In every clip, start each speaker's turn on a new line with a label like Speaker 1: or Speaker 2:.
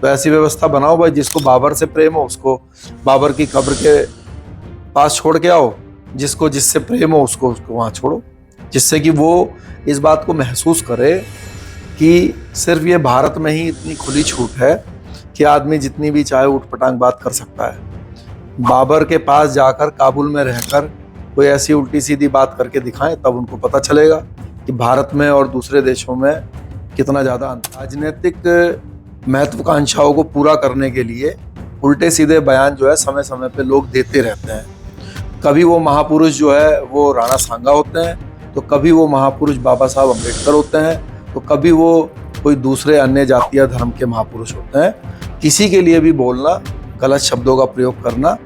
Speaker 1: तो ऐसी व्यवस्था बनाओ भाई, जिसको बाबर से प्रेम हो उसको बाबर की कब्र के पास छोड़ के आओ, जिसको जिससे प्रेम हो उसको उसको वहां छोड़ो, जिससे कि वो इस बात को महसूस करे कि सिर्फ ये भारत में ही इतनी खुली छूट है कि आदमी जितनी भी चाहे उठ पटांग बात कर सकता है। बाबर के पास जाकर काबुल में रहकर कोई ऐसी उल्टी सीधी बात करके दिखाएं, तब उनको पता चलेगा कि भारत में और दूसरे देशों में कितना ज़्यादा राजनीतिक महत्वाकांक्षाओं को पूरा करने के लिए उल्टे सीधे बयान जो है समय समय पे लोग देते रहते हैं। कभी वो महापुरुष जो है वो राणा सांगा होते हैं, तो कभी वो महापुरुष बाबा साहब अम्बेडकर होते हैं, तो कभी वो कोई दूसरे अन्य जातीय धर्म के महापुरुष होते हैं। किसी के लिए भी बोलना, गलत शब्दों का प्रयोग करना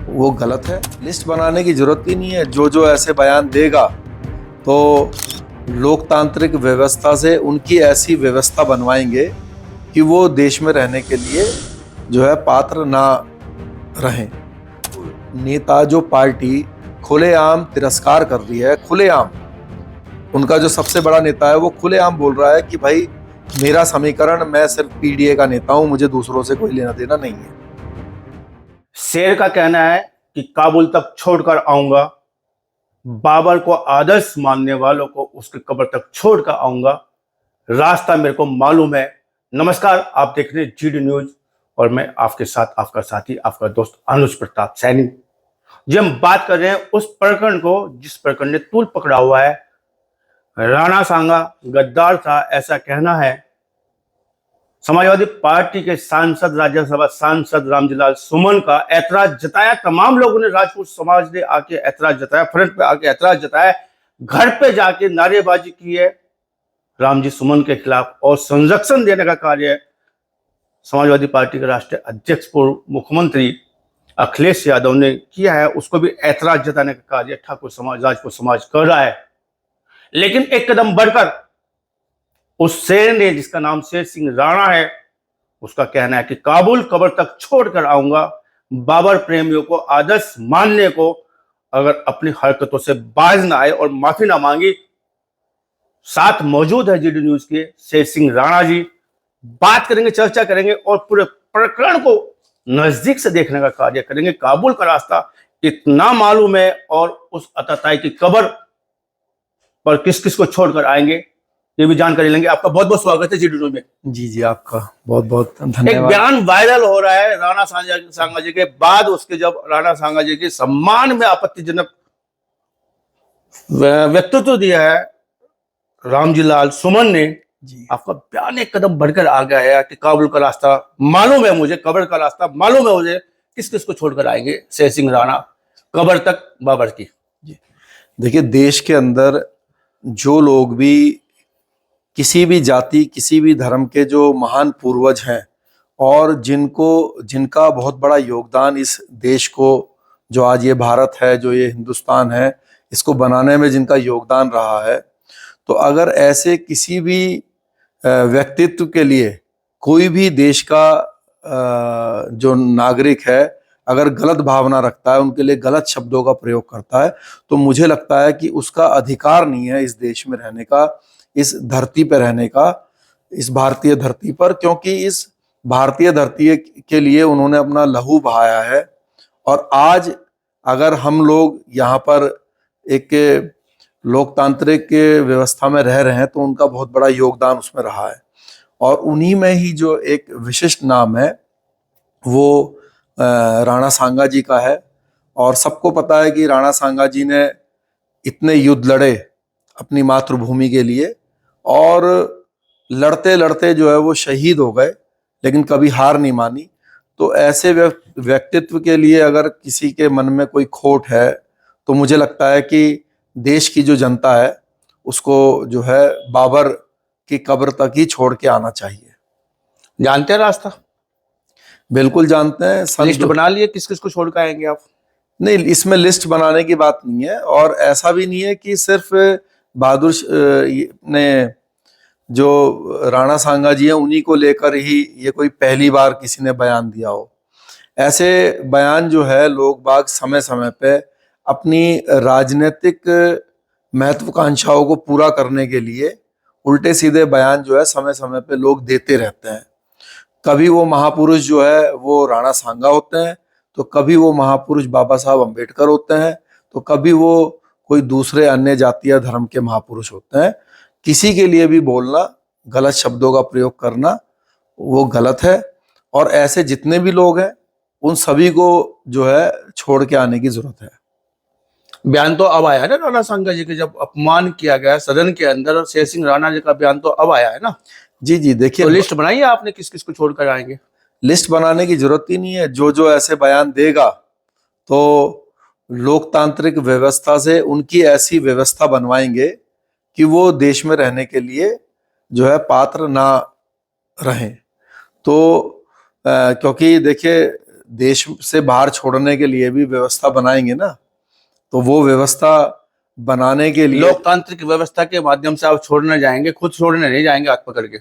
Speaker 1: वो गलत है। लिस्ट बनाने की जरूरत ही नहीं है। जो जो ऐसे बयान देगा तो लोकतांत्रिक व्यवस्था से उनकी ऐसी व्यवस्था बनवाएंगे कि वो देश में रहने के लिए जो है पात्र ना रहें। नेता जो पार्टी खुलेआम तिरस्कार कर रही है, खुलेआम, उनका जो सबसे बड़ा नेता है वो खुलेआम बोल रहा है कि भाई मेरा समीकरण, मैं सिर्फ पीडीए का नेता हूं, मुझे दूसरों से कोई लेना देना नहीं है।
Speaker 2: शेर का कहना है कि काबुल तक छोड़कर आऊंगा, बाबर को आदर्श मानने वालों को उसकी कब्र तक छोड़कर आऊंगा, रास्ता मेरे को मालूम है। नमस्कार, आप देख रहे हैं जीडी न्यूज और मैं आपके साथ आपका साथी, आपका दोस्त अनुज प्रताप सैनी जी। हम बात कर रहे हैं उस प्रकरण को जिस प्रकरण ने तूल पकड़ा हुआ है। राणा सांगा गद्दार था, ऐसा कहना है समाजवादी पार्टी के सांसद, राज्यसभा सांसद रामजीलाल सुमन का ऐतराज जताया। तमाम लोगों ने, राजपूत समाज ने आके ऐतराज जताया, फ्रंट पे आके ऐतराज जताया, घर पे जाके नारेबाजी की है रामजी सुमन के खिलाफ, और संरक्षण देने का कार्य समाजवादी पार्टी के राष्ट्रीय अध्यक्ष पूर्व मुख्यमंत्री अखिलेश यादव ने किया है। उसको भी ऐतराज जताने का कार्य ठाकुर समाज, राजपूत समाज कर रहा है। लेकिन एक कदम बढ़कर उस शेर ने, जिसका नाम शेर सिंह राणा है, उसका कहना है कि काबुल कब्र तक छोड़कर आऊंगा, बाबर प्रेमियों को आदर्श मानने को अगर अपनी हरकतों से बाज ना आए और माफी ना मांगी। साथ मौजूद है जीडी न्यूज के शेर सिंह राणा जी। बात करेंगे, चर्चा करेंगे और पूरे प्रकरण को नजदीक से देखने का कार्य करेंगे। काबुल का रास्ता इतना मालूम है और उस अताताई की कब्र पर किस किस को छोड़कर आएंगे, ये भी जानकारी लेंगे। आपका बहुत बहुत स्वागत है जीडी न्यूज में।
Speaker 1: जी जी, आपका बहुत बहुत धन्यवाद।
Speaker 2: एक बयान वायरल हो रहा है राणा सांगा जी के बाद, उसके जब राणा सांगा जी के सम्मान में आपत्तिजनक व्यक्तित्व दिया है रामजीलाल सुमन ने जी। आपका बयान एक कदम बढ़कर आ गया है कि काबुल का रास्ता मालूम है मुझे, कब्र का रास्ता मालूम है मुझे, किस किस को छोड़कर आएंगे शेर सिंह राणा, कब्र तक बाबर की।
Speaker 1: जी देखिए, देश के अंदर जो लोग भी किसी भी जाति, किसी भी धर्म के जो महान पूर्वज हैं और जिनका बहुत बड़ा योगदान इस देश को, जो आज ये भारत है, जो ये हिंदुस्तान है, इसको बनाने में जिनका योगदान रहा है, तो अगर ऐसे किसी भी व्यक्तित्व के लिए कोई भी देश का जो नागरिक है अगर गलत भावना रखता है, उनके लिए गलत शब्दों का प्रयोग करता है, तो मुझे लगता है कि उसका अधिकार नहीं है इस देश में रहने का, इस धरती पर रहने का, इस भारतीय धरती पर, क्योंकि इस भारतीय धरती के लिए उन्होंने अपना लहू बहाया है। और आज अगर हम लोग यहाँ पर एक लोकतांत्रिक व्यवस्था में रह रहे हैं तो उनका बहुत बड़ा योगदान उसमें रहा है। और उन्हीं में ही जो एक विशिष्ट नाम है वो राणा सांगा जी का है। और सबको पता है कि राणा सांगा जी ने इतने युद्ध लड़े अपनी मातृभूमि के लिए, और लड़ते लड़ते जो है वो शहीद हो गए, लेकिन कभी हार नहीं मानी। तो ऐसे व्यक्तित्व के लिए अगर किसी के मन में कोई खोट है तो मुझे लगता है कि देश की जो जनता है उसको जो है बाबर की कब्र तक ही छोड़ के आना चाहिए।
Speaker 2: जानते हैं रास्ता?
Speaker 1: बिल्कुल जानते हैं।
Speaker 2: लिस्ट बना लिए किस किस को छोड़ के आएंगे आप?
Speaker 1: नहीं, इसमें लिस्ट बनाने की बात नहीं है, और ऐसा भी नहीं है कि सिर्फ बहादुर ने, जो राणा सांगा जी हैं, उन्हीं को लेकर ही ये कोई पहली बार किसी ने बयान दिया हो। ऐसे बयान जो है लोग बाग समय समय पे अपनी राजनीतिक महत्वाकांक्षाओं को पूरा करने के लिए उल्टे सीधे बयान जो है समय समय पे लोग देते रहते हैं। कभी वो महापुरुष जो है वो राणा सांगा होते हैं, तो कभी वो महापुरुष बाबा साहब अम्बेडकर होते हैं, तो कभी वो कोई दूसरे अन्य जाति या धर्म के महापुरुष होते हैं। किसी के लिए भी बोलना, गलत शब्दों का प्रयोग करना वो गलत है। और ऐसे जितने भी लोग हैं उन सभी को जो है छोड़ के आने की जरूरत है।
Speaker 2: बयान तो अब आया है ना राणा सांगा जी के, जब अपमान किया गया सदन के अंदर, और शेर सिंह राणा जी का बयान तो अब आया है ना।
Speaker 1: जी जी, देखिए
Speaker 2: तो लिस्ट बनाई है आपने किस किस को छोड़कर आएंगे?
Speaker 1: लिस्ट बनाने की जरूरत ही नहीं है। जो जो ऐसे बयान देगा तो लोकतांत्रिक व्यवस्था से उनकी ऐसी व्यवस्था बनवाएंगे कि वो देश में रहने के लिए जो है पात्र ना रहें। तो क्योंकि देखिए देश से बाहर छोड़ने के लिए भी व्यवस्था बनाएंगे ना, तो वो व्यवस्था बनाने के लिए
Speaker 2: लोकतांत्रिक व्यवस्था के माध्यम से आप छोड़ने जाएंगे, खुद छोड़ने नहीं जाएंगे हाथ पकड़ के?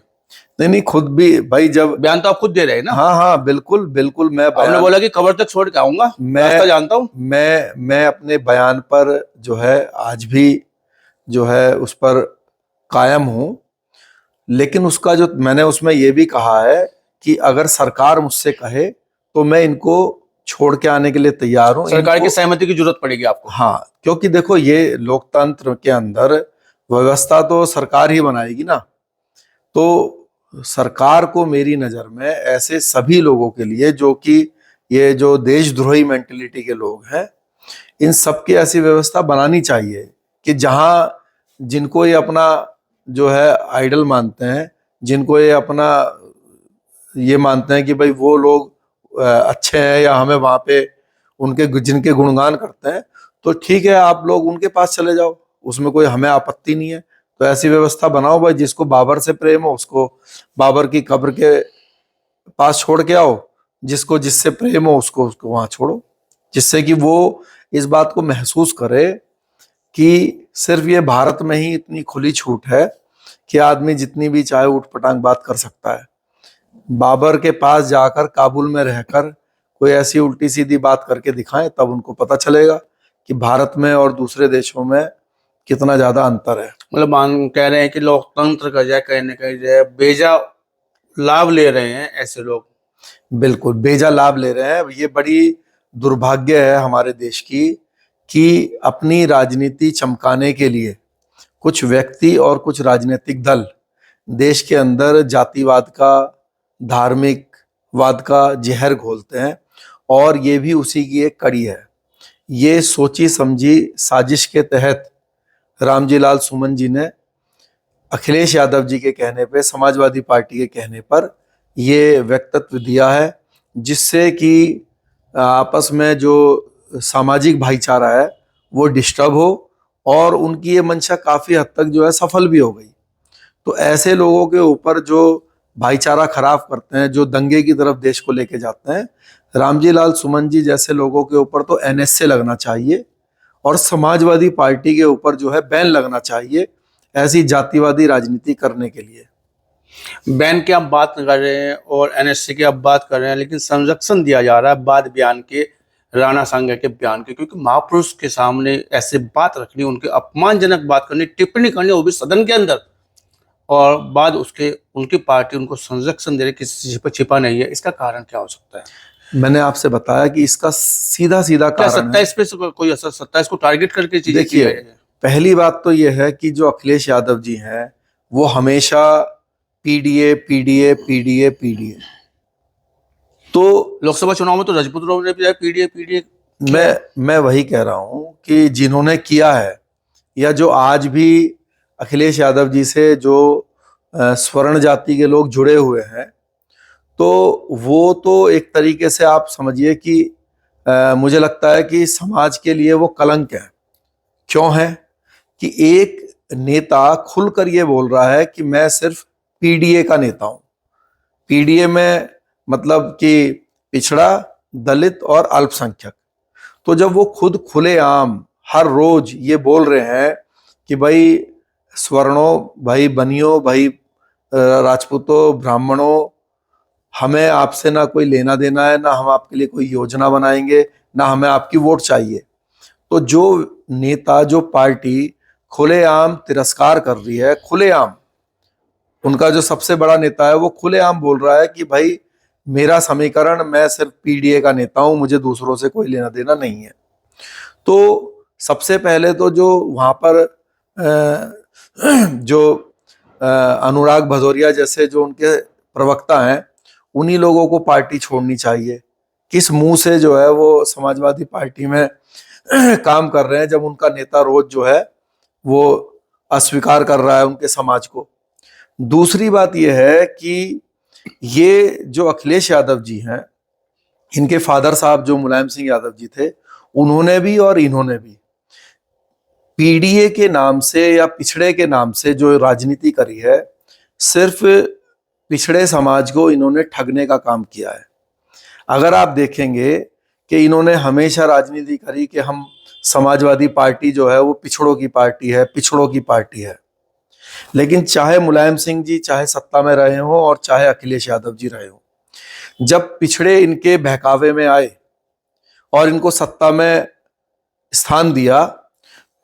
Speaker 1: नहीं, खुद भी भाई, जब
Speaker 2: बयान तो आप खुद दे रहे हैं ना।
Speaker 1: हाँ हाँ, बिल्कुल बिल्कुल, मैं
Speaker 2: आपने बोला कि कब्र तक छोड़ के आऊंगा, रास्ता जानता हूँ।
Speaker 1: मैं अपने बयान पर जो है आज भी जो है उस पर कायम हूं। लेकिन उसका जो मैंने उसमें ये भी कहा है कि अगर सरकार मुझसे कहे तो मैं इनको छोड़ के आने के लिए तैयार हूं।
Speaker 2: सरकार की सहमति की जरूरत पड़ेगी आपको?
Speaker 1: हाँ, क्योंकि देखो ये लोकतंत्र के अंदर व्यवस्था तो सरकार ही बनाएगी ना। तो सरकार को मेरी नजर में ऐसे सभी लोगों के लिए जो कि ये जो देशद्रोही मेंटेलिटी के लोग हैं, इन सबकी ऐसी व्यवस्था बनानी चाहिए कि जहां जिनको ये अपना जो है आइडल मानते हैं, जिनको ये अपना ये मानते हैं कि भाई वो लोग अच्छे हैं या हमें वहां पे उनके जिनके गुणगान करते हैं, तो ठीक है आप लोग उनके पास चले जाओ, उसमें कोई हमें आपत्ति नहीं है। तो ऐसी व्यवस्था बनाओ भाई, जिसको बाबर से प्रेम हो उसको बाबर की कब्र के पास छोड़ के आओ, जिसको जिससे प्रेम हो उसको उसको वहां छोड़ो, जिससे कि वो इस बात को महसूस करे कि सिर्फ ये भारत में ही इतनी खुली छूट है कि आदमी जितनी भी चाहे उठ पटांग बात कर सकता है। बाबर के पास जाकर काबुल में रहकर कोई ऐसी उल्टी सीधी बात करके दिखाएं, तब उनको पता चलेगा कि भारत में और दूसरे देशों में कितना ज्यादा अंतर है।
Speaker 2: मतलब मान कह रहे हैं कि लोकतंत्र का जाए कहीं ना कहीं जाए बेजा लाभ ले रहे हैं ऐसे लोग।
Speaker 1: बिल्कुल बेजा लाभ ले रहे हैं। ये बड़ी दुर्भाग्य है हमारे देश की कि अपनी राजनीति चमकाने के लिए कुछ व्यक्ति और कुछ राजनीतिक दल देश के अंदर जातिवाद का, धार्मिकवाद का जहर घोलते हैं, और ये भी उसी की एक कड़ी है। ये सोची समझी साजिश के तहत रामजी लाल सुमन जी ने अखिलेश यादव जी के कहने पे, समाजवादी पार्टी के कहने पर ये वक्तव्य दिया है, जिससे कि आपस में जो सामाजिक भाईचारा है वो डिस्टर्ब हो, और उनकी ये मंशा काफी हद तक जो है सफल भी हो गई। तो ऐसे लोगों के ऊपर जो भाईचारा खराब करते हैं, जो दंगे की तरफ देश को लेके जाते हैं, रामजी लाल सुमन जी जैसे लोगों के ऊपर तो एनएसए लगना चाहिए, और समाजवादी पार्टी के ऊपर जो है बैन लगना चाहिए ऐसी जातिवादी राजनीति करने के लिए।
Speaker 2: बैन की आप बात कर रहे हैं और एनएससी की आप बात कर रहे हैं, लेकिन संरक्षण दिया जा रहा है बाद बयान के, राणा सांगा के बयान के, क्योंकि महापुरुष के सामने ऐसे बात रखनी, उनके अपमानजनक बात करनी, टिप्पणी करनी, वो भी सदन के अंदर, और बाद उसके उनकी पार्टी उनको संरक्षण दे रही, किसी से छिपा नहीं है। इसका कारण क्या हो सकता है?
Speaker 1: मैंने आपसे बताया कि इसका सीधा सीधा कारण है।
Speaker 2: 27 पे कोई असर, 27 को टारगेट करके चीजें
Speaker 1: देखिए, पहली बात तो यह है कि जो अखिलेश यादव जी हैं वो हमेशा पीडीए पीडीए पीडीए पीडीए, तो
Speaker 2: लोकसभा चुनाव में तो रजपूत लोगों ने भी पीडीए पीडीए।
Speaker 1: मैं वही कह रहा हूं कि जिन्होंने किया है, या जो आज भी अखिलेश यादव जी से जो स्वर्ण जाति के लोग जुड़े हुए हैं, तो वो तो एक तरीके से आप समझिए कि मुझे लगता है कि समाज के लिए वो कलंक है। क्यों है कि एक नेता खुलकर ये बोल रहा है कि मैं सिर्फ पीडीए का नेता हूं। पीडीए में मतलब कि पिछड़ा, दलित और अल्पसंख्यक। तो जब वो खुद खुलेआम हर रोज ये बोल रहे हैं कि भाई स्वर्णों, भाई बनियों, भाई राजपूतों, ब्राह्मणों, हमें आपसे ना कोई लेना देना है, ना हम आपके लिए कोई योजना बनाएंगे, ना हमें आपकी वोट चाहिए। तो जो नेता, जो पार्टी खुलेआम तिरस्कार कर रही है, खुलेआम, उनका जो सबसे बड़ा नेता है वो खुलेआम बोल रहा है कि भाई मेरा समीकरण, मैं सिर्फ पीडीए का नेता हूं, मुझे दूसरों से कोई लेना देना नहीं है। तो सबसे पहले तो जो वहां पर जो अनुराग भदौरिया जैसे जो उनके प्रवक्ता हैं, उन्हीं लोगों को पार्टी छोड़नी चाहिए। किस मुंह से जो है वो समाजवादी पार्टी में काम कर रहे हैं, जब उनका नेता रोज जो है वो अस्वीकार कर रहा है उनके समाज को। दूसरी बात यह है कि ये जो अखिलेश यादव जी हैं, इनके फादर साहब जो मुलायम सिंह यादव जी थे, उन्होंने भी और इन्होंने भी पीडीए के नाम से या पिछड़े के नाम से जो राजनीति करी है, सिर्फ पिछड़े समाज को इन्होंने ठगने का काम किया है। अगर आप देखेंगे कि इन्होंने हमेशा राजनीति करी कि हम समाजवादी पार्टी जो है वो पिछड़ों की पार्टी है, पिछड़ों की पार्टी है। लेकिन चाहे मुलायम सिंह जी चाहे सत्ता में रहे हों और चाहे अखिलेश यादव जी रहे हों, जब पिछड़े इनके बहकावे में आए और इनको सत्ता में स्थान दिया,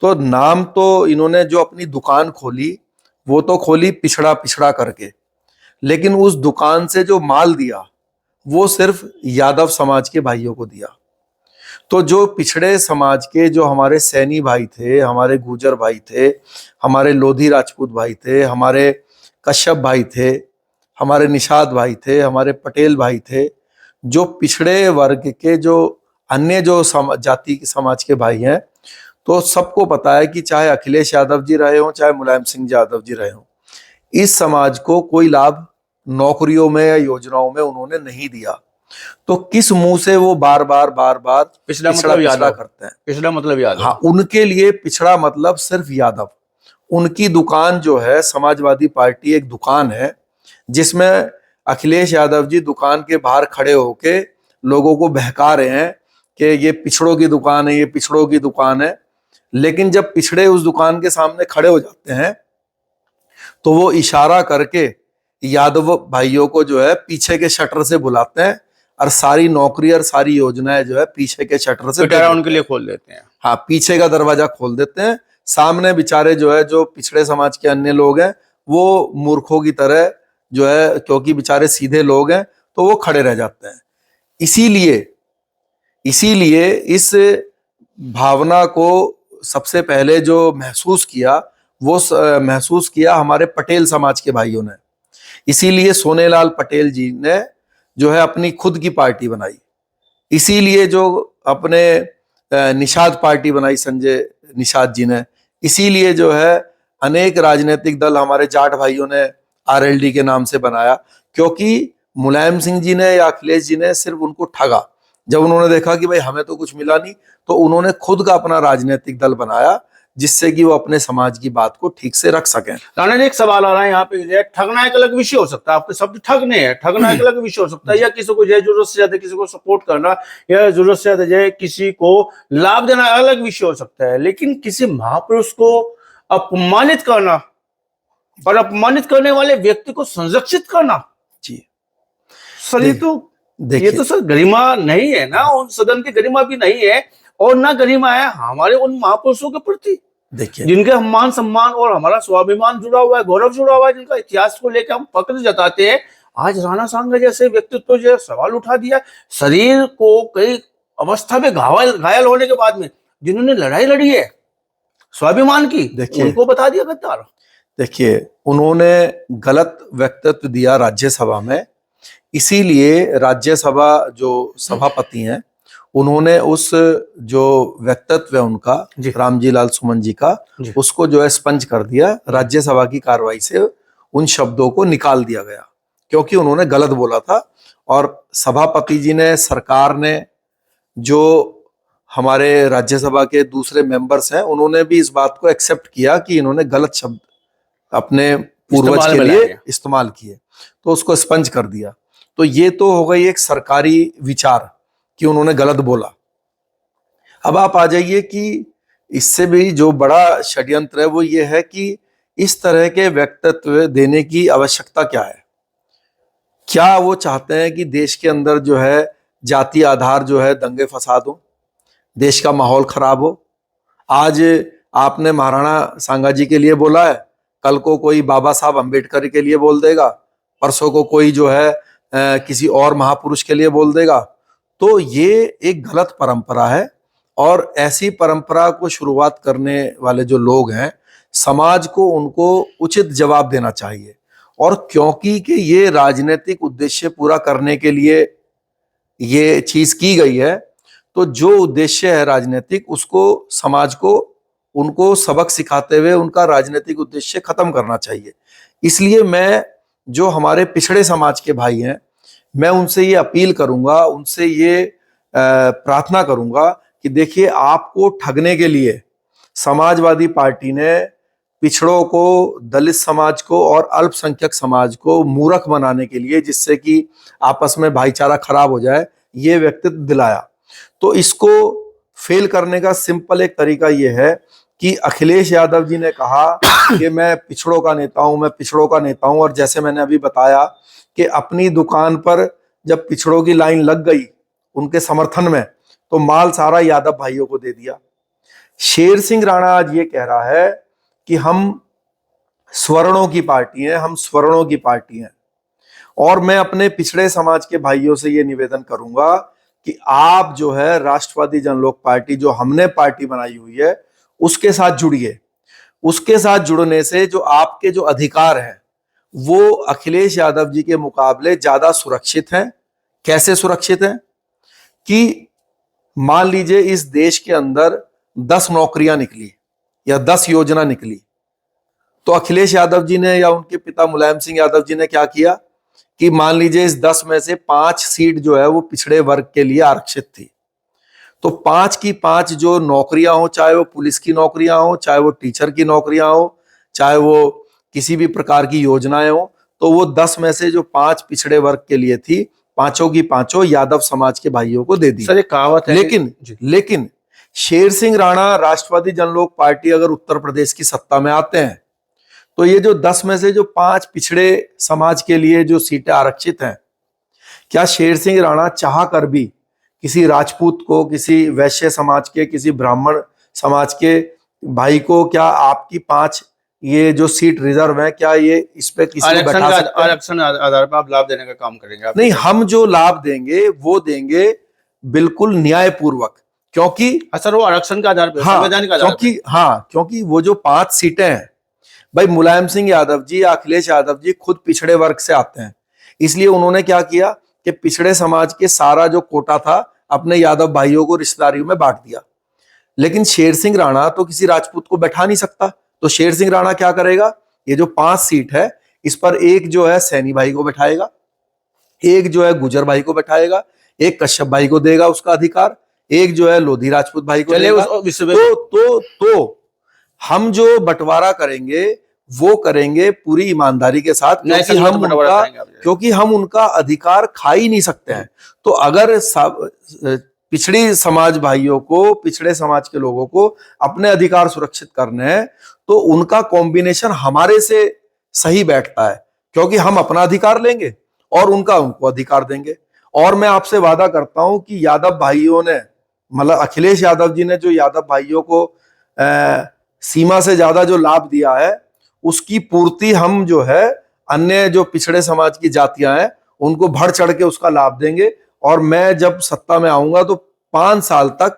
Speaker 1: तो नाम तो इन्होंने जो अपनी दुकान खोली वो तो खोली पिछड़ा पिछड़ा करके, लेकिन उस दुकान से जो माल दिया वो सिर्फ यादव समाज के भाइयों को दिया। तो जो पिछड़े समाज के जो हमारे सैनी भाई थे, हमारे गुर्जर भाई थे, हमारे लोधी राजपूत भाई थे, हमारे कश्यप भाई थे, हमारे निषाद भाई थे, हमारे पटेल भाई थे, जो पिछड़े वर्ग के जो अन्य जो जाति समाज के भाई हैं, तो सबको पता है कि चाहे अखिलेश यादव जी रहे हों चाहे मुलायम सिंह यादव जी रहे हों, इस समाज को कोई लाभ नौकरियों में या योजनाओं में उन्होंने नहीं दिया। तो किस मुंह से वो बार बार
Speaker 2: पिछड़ा मतलब यादव
Speaker 1: करते हैं?
Speaker 2: पिछड़ा मतलब यादव।
Speaker 1: हाँ, उनके लिए पिछड़ा मतलब सिर्फ यादव। उनकी दुकान जो है, समाजवादी पार्टी एक दुकान है जिसमें अखिलेश यादव जी दुकान के बाहर खड़े होके लोगों को बहका रहे हैं कि ये पिछड़ों की दुकान है, ये पिछड़ों की दुकान है। लेकिन जब पिछड़े उस दुकान के सामने खड़े हो जाते हैं तो वो इशारा करके यादव भाइयों को जो है पीछे के शटर से बुलाते हैं और सारी नौकरी और सारी योजनाएं जो है पीछे के शटर से
Speaker 2: उनके लिए खोल देते हैं।
Speaker 1: हाँ, पीछे का दरवाजा खोल देते हैं। सामने बेचारे जो है जो पिछड़े समाज के अन्य लोग हैं वो मूर्खों की तरह जो है, क्योंकि बेचारे सीधे लोग हैं, तो वो खड़े रह जाते हैं। इसीलिए इस भावना को सबसे पहले जो महसूस किया वो महसूस किया हमारे पटेल समाज के भाइयों ने। इसीलिए सोनेलाल पटेल जी ने जो है अपनी खुद की पार्टी बनाई। इसीलिए जो अपने निषाद पार्टी बनाई संजय निषाद जी ने। इसीलिए जो है अनेक राजनीतिक दल हमारे जाट भाइयों ने आरएलडी के नाम से बनाया, क्योंकि मुलायम सिंह जी ने या अखिलेश जी ने सिर्फ उनको ठगा। जब उन्होंने देखा कि भाई हमें तो कुछ मिला नहीं, तो उन्होंने खुद का अपना राजनीतिक दल बनाया जिससे कि वो अपने समाज की बात को ठीक से रख सकें।
Speaker 2: राणा जी, एक सवाल आ रहा है यहाँ पे, ठगना एक अलग विषय हो सकता है, आपके शब्द ठगने हैं, ठगना एक अलग विषय हो सकता है, या किसी को जरूरत से ज्यादा किसी को सपोर्ट करना या जरूरत से ज्यादा किसी को लाभ देना अलग विषय हो सकता है। लेकिन किसी महापुरुष को अपमानित करना और अपमानित करने वाले व्यक्ति को संरक्षित करना,
Speaker 1: जी
Speaker 2: सर ये तो सर गरिमा नहीं है ना, उन सदन की गरिमा भी नहीं है और ना गरिमा है हमारे उन महापुरुषों के प्रति।
Speaker 1: देखिए,
Speaker 2: जिनके हम मान सम्मान और हमारा स्वाभिमान जुड़ा हुआ है, गौरव जुड़ा हुआ है, जिनका इतिहास को लेकर हम फक्र जताते हैं, आज राणा सांगा जैसे व्यक्तित्व जो सवाल उठा दिया। शरीर को कई अवस्था में घायल होने के बाद में जिन्होंने लड़ाई लड़ी है स्वाभिमान की, उनको बता दिया गद्दार।
Speaker 1: देखिए, उन्होंने गलत वक्तव्य दिया राज्यसभा में, इसीलिए राज्यसभा जो सभापति हैं उन्होंने उस जो वक्तव्य है उनका रामजी लाल सुमन जी का, उसको जो है स्पंज कर दिया। राज्यसभा की कार्रवाई से उन शब्दों को निकाल दिया गया क्योंकि उन्होंने गलत बोला था। और सभापति जी ने, सरकार ने, जो हमारे राज्यसभा के दूसरे मेंबर्स हैं, उन्होंने भी इस बात को एक्सेप्ट किया कि इन्होंने गलत शब्द अपने पूर्वज के लिए इस्तेमाल किए, तो उसको स्पंज कर दिया। तो ये तो हो गई एक सरकारी विचार कि उन्होंने गलत बोला। अब आप आ जाइए कि इससे भी जो बड़ा षड्यंत्र है वो ये है कि इस तरह के वक्तव्य देने की आवश्यकता क्या है? क्या वो चाहते हैं कि देश के अंदर जो है जाति आधार जो है दंगे फसाद हो, देश का माहौल खराब हो? आज आपने महाराणा सांगा जी के लिए बोला है, कल को कोई बाबा साहब अंबेडकर के लिए बोल देगा, परसों को कोई जो है किसी और महापुरुष के लिए बोल देगा। तो ये एक गलत परंपरा है और ऐसी परंपरा को शुरुआत करने वाले जो लोग हैं, समाज को उनको उचित जवाब देना चाहिए। और क्योंकि कि ये राजनीतिक उद्देश्य पूरा करने के लिए ये चीज की गई है, तो जो उद्देश्य है राजनीतिक, उसको समाज को उनको सबक सिखाते हुए उनका राजनीतिक उद्देश्य खत्म करना चाहिए। इसलिए मैं जो हमारे पिछड़े समाज के भाई हैं, मैं उनसे ये अपील करूंगा, उनसे ये प्रार्थना करूंगा कि देखिए, आपको ठगने के लिए समाजवादी पार्टी ने पिछड़ों को, दलित समाज को और अल्पसंख्यक समाज को मूर्ख बनाने के लिए, जिससे कि आपस में भाईचारा खराब हो जाए, ये व्यक्तित्व दिलाया। तो इसको फेल करने का सिंपल एक तरीका ये है कि अखिलेश यादव जी ने कहा कि मैं पिछड़ों का नेता हूं, मैं पिछड़ों का नेता हूं, और जैसे मैंने अभी बताया कि अपनी दुकान पर जब पिछड़ों की लाइन लग गई उनके समर्थन में, तो माल सारा यादव भाइयों को दे दिया। शेर सिंह राणा आज ये कह रहा है कि हम स्वर्णों की पार्टी हैं, हम स्वर्णों की पार्टी हैं। और मैं अपने पिछड़े समाज के भाइयों से ये निवेदन करूंगा कि आप जो है राष्ट्रवादी जनलोक पार्टी, जो हमने पार्टी बनाई हुई है, उसके साथ जुड़िए। उसके साथ जुड़ने से जो आपके जो अधिकार हैं वो अखिलेश यादव जी के मुकाबले ज्यादा सुरक्षित हैं। कैसे सुरक्षित हैं? कि मान लीजिए इस देश के अंदर 10 नौकरियां निकली या 10 योजना निकली, तो अखिलेश यादव जी ने या उनके पिता मुलायम सिंह यादव जी ने क्या किया कि मान लीजिए इस 10 में से 5 सीट जो है वो पिछड़े वर्ग के लिए आरक्षित थी, तो 5 की 5 जो नौकरियां हो, चाहे वो पुलिस की नौकरियां हो, चाहे वो टीचर की नौकरियां हो, चाहे वो किसी भी प्रकार की योजनाएं हो, तो वो 10 में से जो 5 पिछड़े वर्ग के लिए थी, पांचों की पांचों यादव समाज के भाइयों को दे दी।
Speaker 2: सर, एक कहावत है,
Speaker 1: लेकिन शेर सिंह राणा, राष्ट्रवादी जनलोक पार्टी अगर उत्तर प्रदेश की सत्ता में आते हैं, तो ये जो 10 में से जो 5 पिछड़े समाज के लिए जो सीटें आरक्षित हैं, क्या शेर सिंह राणा चाह कर भी किसी राजपूत को, किसी वैश्य समाज के, किसी ब्राह्मण समाज के भाई को, क्या आपकी 5 ये जो सीट रिजर्व है, क्या ये इस पे किसी को बैठा सकते हैं?
Speaker 2: आरक्षण आधार पर आप लाभ देने का काम करेंगे आप?
Speaker 1: नहीं, हम जो लाभ देंगे वो देंगे बिल्कुल न्यायपूर्वक, क्योंकि
Speaker 2: सर वो आरक्षण का आधार पर, संवैधानिक आधार
Speaker 1: पर, क्योंकि वो जो 5 सीटें हैं, भाई मुलायम सिंह यादव जी या अखिलेश यादव जी खुद पिछड़े वर्ग से आते हैं, इसलिए उन्होंने क्या किया कि पिछड़े समाज के सारा जो कोटा था अपने यादव भाइयों को रिश्तेदारियों में बांट दिया। लेकिन शेर सिंह राणा तो किसी राजपूत को बैठा नहीं सकता, तो शेर सिंह राणा क्या करेगा, ये जो 5 सीट है इस पर एक जो है सैनी भाई को बैठाएगा, एक जो है गुजर भाई को बैठाएगा, एक कश्यप भाई को देगा उसका अधिकार, एक जो है लोधी राजपूत भाई को देगा। तो हम जो बंटवारा करेंगे वो करेंगे पूरी ईमानदारी के साथ, क्योंकि हम उनका अधिकार खा ही नहीं सकते हैं। तो अगर पिछड़ी समाज भाइयों को, पिछड़े समाज के लोगों को अपने अधिकार सुरक्षित करने हैं, तो उनका कॉम्बिनेशन हमारे से सही बैठता है, क्योंकि हम अपना अधिकार लेंगे और उनका उनको अधिकार देंगे। और मैं आपसे वादा करता हूं कि यादव भाइयों ने, मतलब अखिलेश यादव जी ने जो यादव भाइयों को सीमा से ज्यादा जो लाभ दिया है, उसकी पूर्ति हम जो है अन्य जो पिछड़े समाज की जातियां हैं उनको बढ़ चढ़ के उसका लाभ देंगे। और मैं जब सत्ता में आऊंगा तो 5 साल तक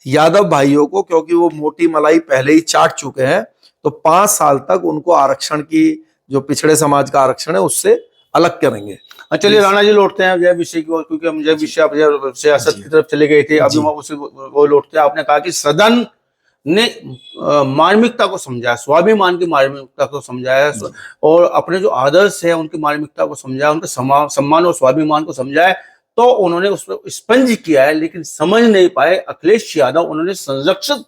Speaker 1: यादव भाइयों को, क्योंकि वो मोटी मलाई पहले ही चाट चुके हैं, तो 5 साल तक उनको आरक्षण की, जो पिछड़े समाज का आरक्षण है, उससे अलग करेंगे।
Speaker 2: चलिए राणा जी, लौटते हैं जय विषय की ओर, क्योंकि हम जय विषय सियासत की तरफ चले गए थे, अभी वो लौटते हैं। आपने कहा कि सदन ने मार्मिकता को समझाया, स्वाभिमान की मार्मिकता को समझाया, और अपने जो आदर्श है उनकी मार्मिकता को समझाया, उनके सम्मान और स्वाभिमान को समझाया, तो उन्होंने उस पर स्पंज किया है, लेकिन समझ नहीं पाए अखिलेश यादव। उन्होंने संरक्षण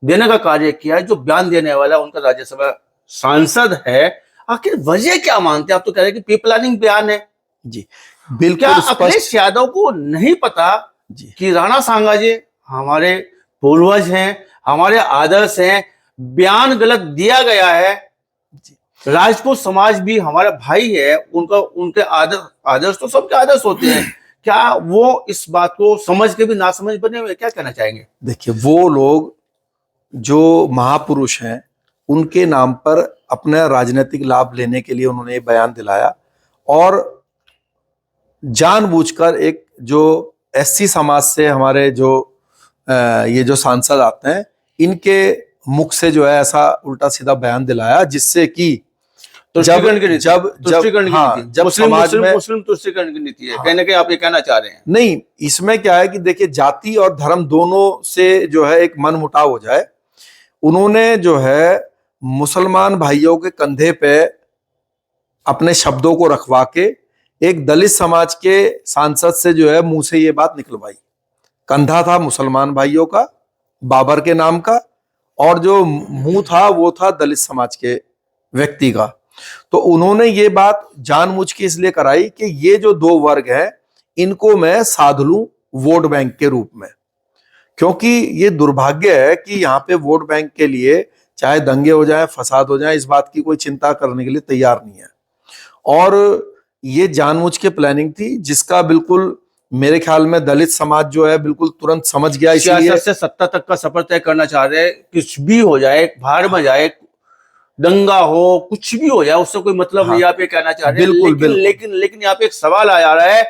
Speaker 2: देने का कार्य किया है। जो बयान देने वाला उनका राज्यसभा सांसद है, आखिर वजह क्या मानते हैं आप? तो कह रहे हैं कि प्री प्लानिंग बयान है
Speaker 1: जी, बिल्कुल।
Speaker 2: क्या अखिलेश यादव को नहीं पता जी कि राणा सांगाजी हमारे पूर्वज हैं, हमारे आदर्श हैं, बयान गलत दिया गया है, राजपूत समाज भी हमारा भाई है, उनके आदर्श तो सबके आदर्श होते हैं, क्या वो इस बात को समझ के भी ना समझ बने हुए? क्या कहना चाहेंगे?
Speaker 1: देखिए, वो लोग जो महापुरुष हैं उनके नाम पर अपना राजनीतिक लाभ लेने के लिए उन्होंने बयान दिलाया, और जानबूझकर एक जो एससी समाज से हमारे जो ये जो सांसद आते हैं, इनके मुख से जो है ऐसा उल्टा सीधा बयान दिलाया, जिससे कि
Speaker 2: तुष्टीकरण की नीति, तुष्टीकरण की
Speaker 1: हाँ,
Speaker 2: नीति,
Speaker 1: जब
Speaker 2: मुस्लिम
Speaker 1: समाज
Speaker 2: मुस्लिम
Speaker 1: में
Speaker 2: मुस्लिम तुष्टीकरण की नीति है,
Speaker 1: हाँ,
Speaker 2: कहीं ना कहीं आप ये कहना चाह रहे हैं।
Speaker 1: नहीं, इसमें क्या है कि देखिए जाति और धर्म दोनों से जो है एक मनमुटाव हो जाए, उन्होंने जो है मुसलमान भाइयों के कंधे पे अपने शब्दों को रखवा के एक दलित समाज के सांसद से जो है मुंह से ये बात निकलवाई। कंधा था मुसलमान भाइयों का, बाबर के नाम का, और जो मुंह था वो था दलित समाज के व्यक्ति का। तो उन्होंने ये बात जानबूझ के इसलिए कराई कि ये जो दो वर्ग हैं, इनको मैं साध लूं वोट बैंक के रूप में, क्योंकि ये दुर्भाग्य है कि यहाँ पे वोट बैंक के लिए चाहे दंगे हो जाए, फसाद हो जाए, इस बात की कोई चिंता करने के लिए तैयार नहीं है। और ये जानबूझ के प्लानिंग थी, जिसका बिल्कुल मेरे ख्याल में दलित समाज जो है बिल्कुल तुरंत समझ गया। इसलिए
Speaker 2: सियासत से सत्ता तक का सफर तय करना चाह रहे हैं, कुछ भी हो जाए, बाहर में जाए, दंगा हो, कुछ भी हो जाए, उससे कोई मतलब नहीं, आप ये कहना चाह रहे हैं।
Speaker 1: बिल्कुल,
Speaker 2: लेकिन
Speaker 1: बिल्कुल।
Speaker 2: लेकिन लेकिन यहाँ पे एक सवाल आ रहा है,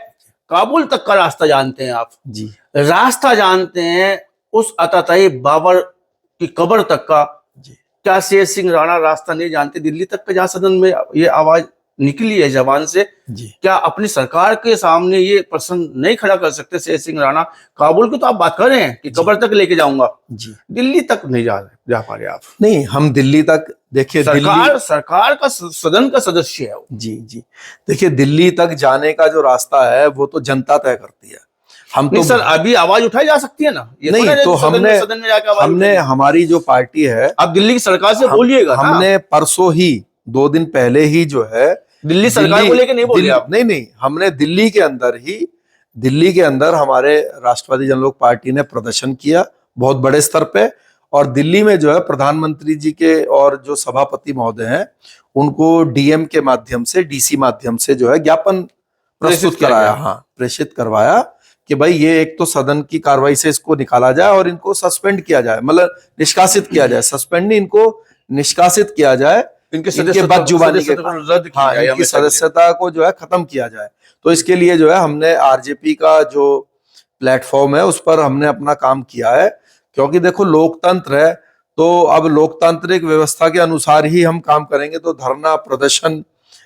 Speaker 2: काबुल तक का रास्ता जानते हैं आप?
Speaker 1: जी,
Speaker 2: रास्ता जानते हैं उस अताताई बाबर की कब्र तक का?
Speaker 1: जी,
Speaker 2: क्या शेर सिंह राणा रास्ता नहीं जानते दिल्ली तक का, जहां सदन में ये आवाज निकली है जबान से?
Speaker 1: जी।
Speaker 2: क्या अपनी सरकार के सामने ये प्रश्न नहीं खड़ा कर सकते शेर सिंह राणा? काबुल की तो आप बात कर रहे हैं कि कब्र तक लेके जाऊंगा,
Speaker 1: जी,
Speaker 2: दिल्ली तक नहीं जा पा रहे आप।
Speaker 1: नहीं, हम दिल्ली तक, देखिए
Speaker 2: सरकार का सदन का सदस्य है वो।
Speaker 1: जी, जी, देखिए दिल्ली तक जाने का जो रास्ता है वो तो जनता तय करती है। हम
Speaker 2: नहीं
Speaker 1: तो
Speaker 2: सर, अभी आवाज उठाई जा सकती है ना, ये
Speaker 1: नहीं, तो
Speaker 2: सदन में जाके आवाज
Speaker 1: हमने
Speaker 2: उठाई।
Speaker 1: हमारी जो पार्टी है,
Speaker 2: आप दिल्ली की सरकार से बोलिएगा ना।
Speaker 1: हमने परसों ही 2 दिन पहले ही जो है
Speaker 2: दिल्ली सरकार को लेके नहीं बोले आप?
Speaker 1: नहीं, हमने दिल्ली के अंदर हमारे राष्ट्रवादी जनलोक पार्टी ने प्रदर्शन किया बहुत बड़े स्तर पे, और दिल्ली में जो है प्रधानमंत्री जी के और जो सभापति महोदय हैं, उनको डीएम के माध्यम से, डीसी माध्यम से जो है ज्ञापन प्रस्तुत कराया, हाँ, प्रेषित करवाया कि भाई ये एक तो सदन की कार्रवाई से इसको निकाला जाए और इनको सस्पेंड किया जाए, मतलब निष्कासित किया जाए, सस्पेंड नहीं, इनको निष्कासित किया जाए, इनके बदजुबानी के, हाँ, इनकी सदस्यता को जो है खत्म किया जाए। तो इसके लिए जो है हमने आरजेपी का जो प्लेटफॉर्म है उस पर हमने अपना काम किया है, क्योंकि देखो लोकतंत्र है, तो अब लोकतांत्रिक व्यवस्था के अनुसार ही हम काम करेंगे। तो धरना, प्रदर्शन,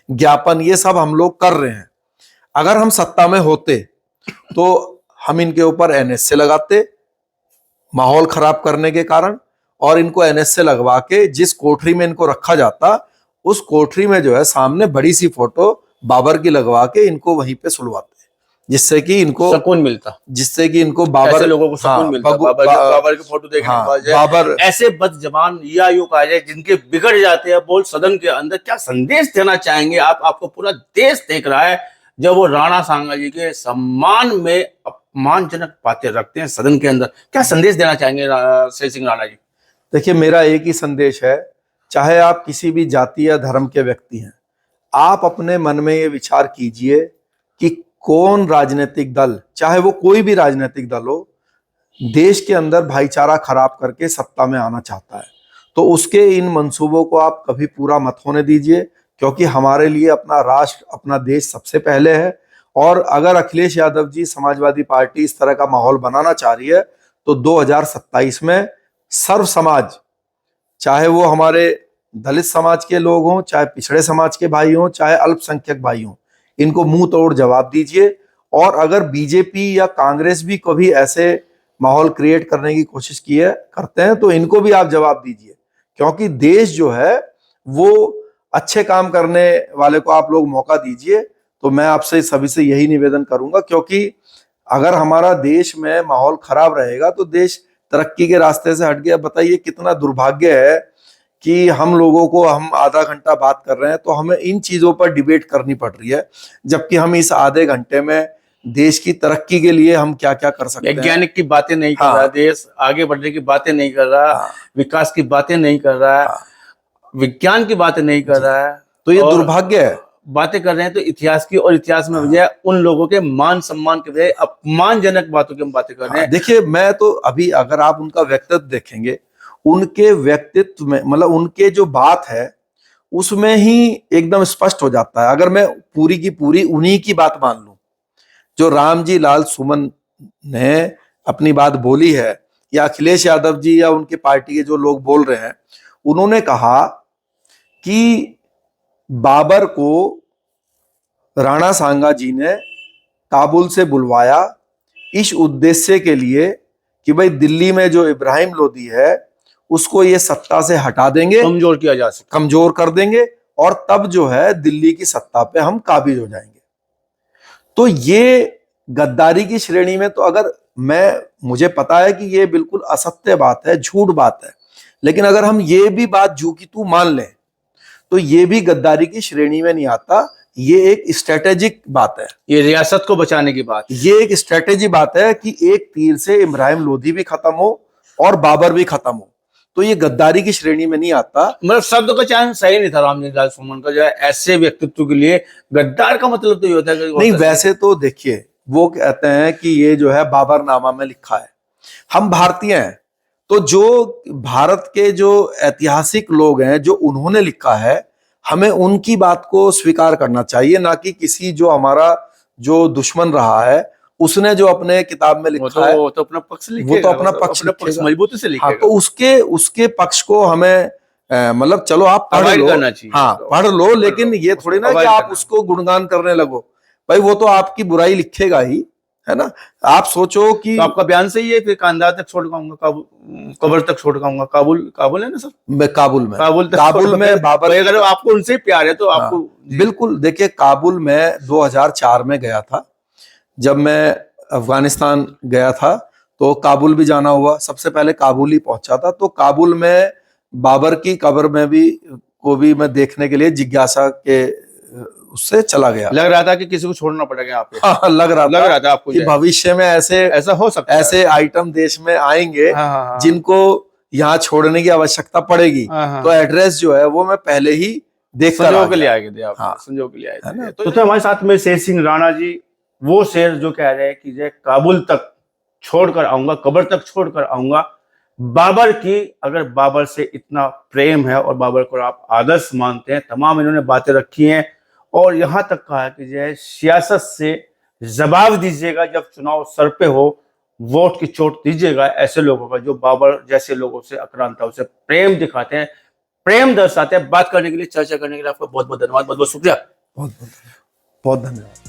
Speaker 1: ज्ञापन, ये सब हम लोग कर रहे हैं। अगर हम सत्ता में होते तो हम इनके ऊपर एनएसए लगाते, माहौल खराब करने के कारण, और इनको एनएसए लगवा के जिस कोठरी में इनको रखा जाता, उस कोठरी में जो है सामने बड़ी सी फोटो बाबर की लगवा के इनको वहीं पे सुलवाते, जिससे कि इनको
Speaker 2: सुकून मिलता,
Speaker 1: जिससे कि इनको बाबर,
Speaker 2: लोगों को सुकून मिलता, बाबर की फोटो देखने के बाद
Speaker 1: बाबर
Speaker 2: ऐसे बदजबान या यूं कहा जाए जिनके बिगड़ जाते हैं बोल सदन के अंदर, क्या संदेश देना चाहेंगे आप? आपको पूरा देश देख रहा है, जब वो राणा सांगा जी के सम्मान में अपमानजनक बातें रखते हैं सदन के अंदर, क्या संदेश देना चाहेंगे शेर सिंह राणा जी?
Speaker 1: देखिए, मेरा एक ही संदेश है, चाहे आप किसी भी जाति या धर्म के व्यक्ति हैं, आप अपने मन में ये विचार कीजिए कि कौन राजनीतिक दल, चाहे वो कोई भी राजनीतिक दल हो, देश के अंदर भाईचारा खराब करके सत्ता में आना चाहता है, तो उसके इन मंसूबों को आप कभी पूरा मत होने दीजिए, क्योंकि हमारे लिए अपना राष्ट्र, अपना देश सबसे पहले है। और अगर अखिलेश यादव जी, समाजवादी पार्टी इस तरह का माहौल बनाना चाह रही है, तो 2027 में सर्व समाज, चाहे वो हमारे दलित समाज के लोग हों, चाहे पिछड़े समाज के भाई हों, चाहे अल्पसंख्यक भाई हों, इनको मुंह तोड़ जवाब दीजिए। और अगर बीजेपी या कांग्रेस भी कभी ऐसे माहौल क्रिएट करने की कोशिश करते हैं, तो इनको भी आप जवाब दीजिए, क्योंकि देश जो है वो अच्छे काम करने वाले को आप लोग मौका दीजिए। तो मैं आपसे सभी से यही निवेदन करूंगा, क्योंकि अगर हमारा देश में माहौल खराब रहेगा तो देश तरक्की के रास्ते से हट गया। बताइए कितना दुर्भाग्य है कि हम लोगों को, हम आधा घंटा बात कर रहे हैं तो हमें इन चीजों पर डिबेट करनी पड़ रही है, जबकि हम इस आधे घंटे में देश की तरक्की के लिए हम क्या क्या कर सकते हैं।
Speaker 2: वैज्ञानिक की बातें नहीं कर रहा, देश आगे बढ़ने की बातें नहीं कर रहा, विकास की बातें नहीं कर रहा है, विज्ञान की बातें नहीं कर रहा है,
Speaker 1: तो ये दुर्भाग्य है।
Speaker 2: बातें कर रहे हैं तो इतिहास की, और इतिहास में बजाय उन लोगों के मान सम्मान के बजाय अपमानजनक बातों की हम बातें कर रहे हैं।
Speaker 1: देखिए, मैं तो अभी अगर आप उनका व्यक्तित्व देखेंगे, उनके व्यक्तित्व में, मतलब उनके जो बात है उसमें ही एकदम स्पष्ट हो जाता है। अगर मैं पूरी की पूरी उन्हीं की बात मान लूं, जो रामजी लाल सुमन ने अपनी बात बोली है, या अखिलेश यादव जी या उनकी पार्टी के जो लोग बोल रहे हैं, उन्होंने कहा कि बाबर को राणा सांगा जी ने काबुल से बुलवाया इस उद्देश्य के लिए कि भाई दिल्ली में जो इब्राहिम लोदी है उसको ये सत्ता से हटा देंगे,
Speaker 2: कमजोर किया जा सके,
Speaker 1: कमजोर कर देंगे, और तब जो है दिल्ली की सत्ता पे हम काबिज हो जाएंगे। तो ये गद्दारी की श्रेणी में, तो अगर मुझे पता है कि ये बिल्कुल असत्य बात है, झूठ बात है, लेकिन अगर हम ये भी बात जू की तू मान लें तो ये भी गद्दारी की श्रेणी में नहीं आता। ये एक स्ट्रेटेजिक बात है,
Speaker 2: ये रियासत को बचाने की बात,
Speaker 1: ये एक स्ट्रेटेजी बात है कि एक तीर से इब्राहिम लोदी भी खत्म हो और बाबर भी खत्म हो। तो ये गद्दारी की श्रेणी में नहीं आता।
Speaker 2: मतलब शब्द का चयन सही नहीं था रामजी लाल सुमन का, जो है ऐसे व्यक्तित्व के लिए गद्दार का मतलब तो ये होता है कि
Speaker 1: नहीं, वैसे तो देखिए, वो कहते हैं कि ये जो है बाबरनामा में लिखा है, हम भारतीय हैं, तो जो भारत के जो ऐतिहासिक लोग हैं जो उन्होंने लिखा है, हमें उनकी बात को स्वीकार करना चाहिए, ना कि किसी जो हमारा जो दुश्मन रहा है उसने जो अपने किताब में लिखा है,
Speaker 2: वो तो अपना पक्ष
Speaker 1: वो तो अपना पक्ष लिखेगा।
Speaker 2: मजबूती से
Speaker 1: हाँ,
Speaker 2: लिखेगा।
Speaker 1: तो उसके पक्ष को हमें मतलब चलो आप पढ़
Speaker 2: अवॉइड
Speaker 1: लो,
Speaker 2: करना चाहिए।
Speaker 1: हाँ पढ़ लो, लेकिन ये थोड़ी ना कि
Speaker 2: अवॉइड
Speaker 1: आप
Speaker 2: करना।
Speaker 1: उसको गुणगान करने लगो। भाई वो तो आपकी बुराई लिखेगा ही, है ना। आप सोचो कि
Speaker 2: तो आपका बयान सही है, फिर कांधार तक छोड़ के आऊंगा, काबुल, कब्र तक छोड़ के आऊंगा, काबुल, काबुल है ना सर,
Speaker 1: मैं काबुल में
Speaker 2: काबुल
Speaker 1: में बाबर,
Speaker 2: अगर आपको उनसे ही प्यार है तो आपको
Speaker 1: बिल्कुल। देखिए, काबुल में 2004 में गया था, जब मैं अफगानिस्तान गया था तो काबुल भी जाना हुआ, सबसे पहले काबुल ही पहुंचा था। तो काबुल में बाबर की कब्र में भी मैं देखने के लिए जिज्ञासा के उससे चला गया।
Speaker 2: लग रहा था कि किसी को छोड़ना पड़ेगा यहाँ पे।
Speaker 1: हाँ, लग रहा था
Speaker 2: आपको
Speaker 1: कि भविष्य में ऐसा
Speaker 2: हो सकता है,
Speaker 1: ऐसे आइटम देश में आएंगे
Speaker 2: हाँ।
Speaker 1: जिनको यहाँ छोड़ने की आवश्यकता पड़ेगी। तो एड्रेस जो है वो मैं पहले ही देखकर
Speaker 2: संजोग के लिए आए थे आप,
Speaker 1: हाँ,
Speaker 2: संजोग के लिए आए थे।
Speaker 1: तो
Speaker 2: हमारे साथ में शेर सिंह राणा जी, वो शेर जो कह रहे हैं कि जो काबुल तक छोड़कर आऊंगा, कब्र तक छोड़कर आऊंगा। बाबर की, अगर बाबर से इतना प्रेम है और बाबर को आप आदर्श मानते हैं, तमाम इन्होंने बातें रखी हैं, और यहां तक कहा कि जो है सियासत से जवाब दीजिएगा, जब चुनाव सर पे हो वोट की चोट दीजिएगा ऐसे लोगों का जो बाबर जैसे लोगों से आक्रांताओं से प्रेम दिखाते हैं, प्रेम दर्शाते हैं। बात करने के लिए, चर्चा करने के लिए आपका बहुत बहुत धन्यवाद, बहुत बहुत शुक्रिया,
Speaker 1: बहुत धन्यवाद।